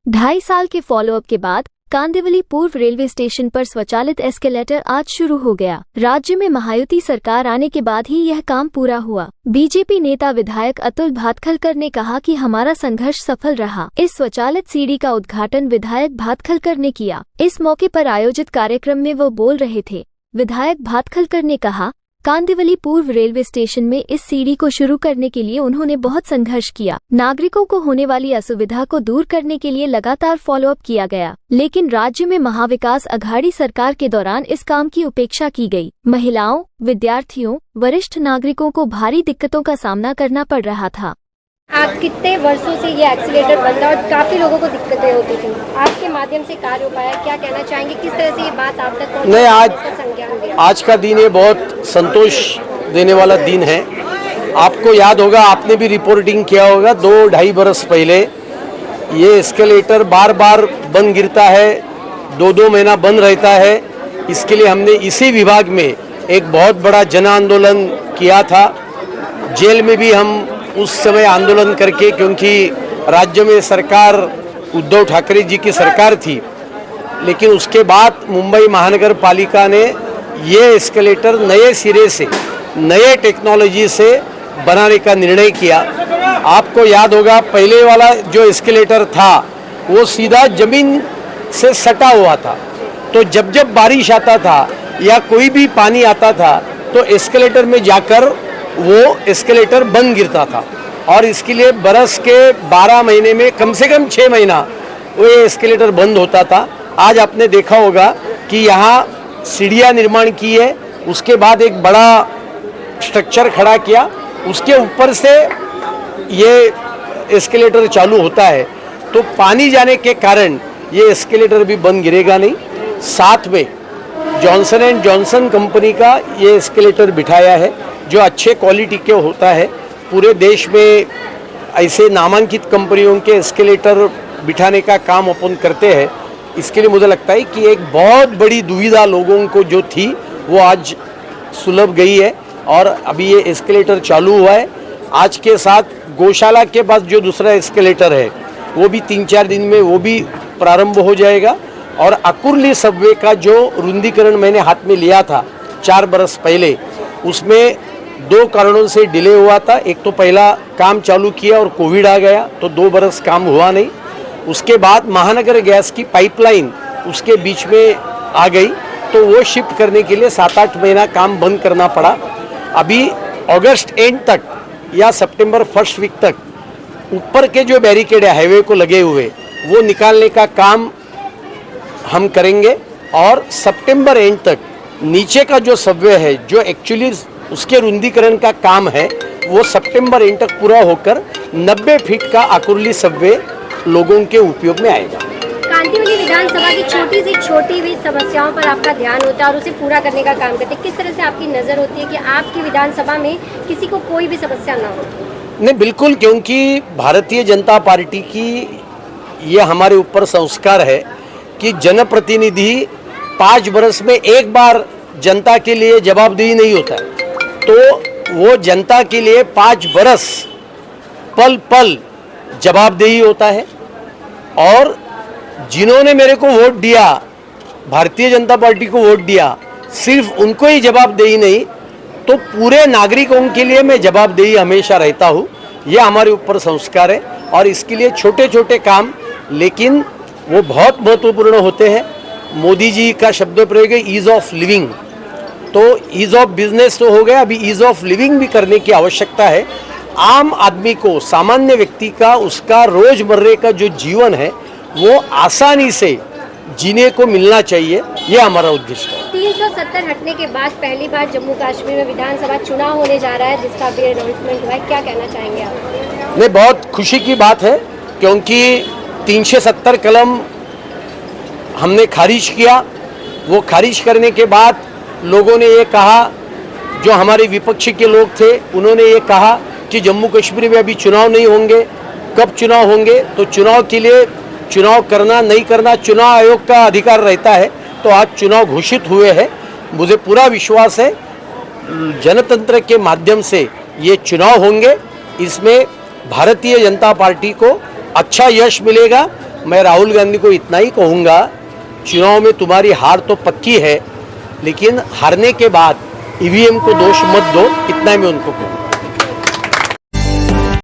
2.5 साल के फॉलोअप के बाद कांदिवली पूर्व रेलवे स्टेशन पर स्वचालित एस्केलेटर आज शुरू हो गया। राज्य में महायुति सरकार आने के बाद ही यह काम पूरा हुआ। बीजेपी नेता विधायक अतुल भातखलकर ने कहा कि हमारा संघर्ष सफल रहा। इस स्वचालित सीढ़ी का उद्घाटन विधायक भातखलकर ने किया। इस मौके पर आयोजित कार्यक्रम में वो बोल रहे थे। विधायक भातखलकर ने कहा, कांदिवली पूर्व रेलवे स्टेशन में इस सीढ़ी को शुरू करने के लिए उन्होंने बहुत संघर्ष किया। नागरिकों को होने वाली असुविधा को दूर करने के लिए लगातार फॉलोअप किया गया, लेकिन राज्य में महाविकास अघाड़ी सरकार के दौरान इस काम की उपेक्षा की गई। महिलाओं, विद्यार्थियों, वरिष्ठ नागरिकों को भारी दिक्कतों का सामना करना पड़ रहा था। आप कितने वर्षों से ये एक्सीलेटर बंद है और काफी लोगों को दिक्कतें होती थी, आपके माध्यम से कार्य हो पाया, क्या कहना चाहेंगे, किस तरह से ये बात आप तक पहुंची? आज का दिन ये बहुत संतोष देने वाला दिन है। आपको याद होगा, आपने भी रिपोर्टिंग किया होगा, 2-2.5 बरस पहले ये एस्केलेटर बार बार बंद गिरता है, 2-2 महीना बंद रहता है। इसके लिए हमने इसी विभाग में एक बहुत बड़ा जन आंदोलन किया था। जेल में भी हम उस समय आंदोलन करके, क्योंकि राज्य में सरकार उद्धव ठाकरे जी की सरकार थी, लेकिन उसके बाद मुंबई महानगर पालिका ने ये एस्केलेटर नए सिरे से, नए टेक्नोलॉजी से बनाने का निर्णय किया। आपको याद होगा, पहले वाला जो एस्केलेटर था वो सीधा जमीन से सटा हुआ था, तो जब जब बारिश आता था या कोई भी पानी आता था तो एस्केलेटर में जाकर वो एस्केलेटर बंद गिरता था, और इसके लिए बरस के 12 महीने में कम से कम 6 महीना वो एस्केलेटर बंद होता था। आज आपने देखा होगा कि यहाँ सीढ़ियाँ निर्माण की है, उसके बाद एक बड़ा स्ट्रक्चर खड़ा किया, उसके ऊपर से ये एस्केलेटर चालू होता है, तो पानी जाने के कारण ये एस्केलेटर भी बंद गिरेगा नहीं। साथ में जॉनसन एंड जॉनसन कंपनी का ये एस्केलेटर बिठाया है, जो अच्छे क्वालिटी के होता है। पूरे देश में ऐसे नामांकित कंपनियों के एस्केलेटर बिठाने का काम अपन करते हैं। इसके लिए मुझे लगता है कि एक बहुत बड़ी दुविधा लोगों को जो थी वो आज सुलभ गई है, और अभी ये एस्केलेटर चालू हुआ है। आज के साथ गौशाला के पास जो दूसरा एस्केलेटर है वो भी 3-4 दिन में वो भी प्रारंभ हो जाएगा। और अकुर्ली सबवे का जो रुंदीकरण मैंने हाथ में लिया था 4 बरस पहले, उसमें 2 कारणों से डिले हुआ था। एक तो पहला काम चालू किया और कोविड आ गया, तो 2 बरस काम हुआ नहीं। उसके बाद महानगर गैस की पाइपलाइन उसके बीच में आ गई, तो वो शिफ्ट करने के लिए 7-8 महीना काम बंद करना पड़ा। अभी अगस्त एंड तक या सितंबर फर्स्ट वीक तक ऊपर के जो बैरिकेड है हाईवे को लगे हुए, वो निकालने का काम हम करेंगे, और सितंबर एंड तक नीचे का जो सबवे है, जो एक्चुअली उसके रुंदीकरण का काम है, वो सितंबर एंड तक पूरा होकर 90 फीट का अकुर्ली सबवे लोगों के उपयोग में आएगा। कांदिवली विधानसभा की छोटी से छोटी भी समस्याओं पर आपका ध्यान होता है और उसे पूरा करने का काम करते हैं। किस तरह से आपकी नज़र होती है कि आपकी विधानसभा में किसी को कोई भी समस्या ना हो? नहीं, बिल्कुल, क्योंकि भारतीय जनता पार्टी की ये हमारे ऊपर संस्कार है कि जनप्रतिनिधि 5 बरस में एक बार जनता के लिए जवाबदेही नहीं होता है, तो वो जनता के लिए 5 बरस पल पल जवाबदेही होता है। और जिन्होंने मेरे को वोट दिया, भारतीय जनता पार्टी को वोट दिया, सिर्फ उनको ही जवाबदेही नहीं, तो पूरे नागरिकों के लिए मैं जवाबदेही हमेशा रहता हूँ। ये हमारे ऊपर संस्कार है, और इसके लिए छोटे छोटे काम, लेकिन वो बहुत महत्वपूर्ण होते हैं। मोदी जी का शब्द प्रयोग है ईज ऑफ लिविंग, तो ईज ऑफ बिजनेस तो हो गया, अभी ईज ऑफ लिविंग भी करने की आवश्यकता है। आम आदमी को, सामान्य व्यक्ति का, उसका रोजमर्रे का जो जीवन है वो आसानी से जीने को मिलना चाहिए, ये हमारा उद्देश्य है। 370 हटने के बाद पहली बार जम्मू कश्मीर में विधानसभा चुनाव होने जा रहा है, जिसका भी अनाउंसमेंट हुआ है, क्या कहना चाहेंगे आप? नहीं, बहुत खुशी की बात है, क्योंकि 370 कलम हमने खारिज किया। वो खारिज करने के बाद लोगों ने ये कहा, जो हमारे विपक्षी के लोग थे उन्होंने ये कहा कि जम्मू कश्मीर में अभी चुनाव नहीं होंगे, कब चुनाव होंगे? तो चुनाव के लिए चुनाव करना नहीं करना चुनाव आयोग का अधिकार रहता है। तो आज चुनाव घोषित हुए हैं। मुझे पूरा विश्वास है जनतंत्र के माध्यम से ये चुनाव होंगे, इसमें भारतीय जनता पार्टी को अच्छा यश मिलेगा। मैं राहुल गांधी को इतना ही कहूँगा, चुनाव में तुम्हारी हार तो पक्की है, लेकिन हारने के बाद ईवीएम को दोष मत दो, इतना मैं उनको कहूँगा।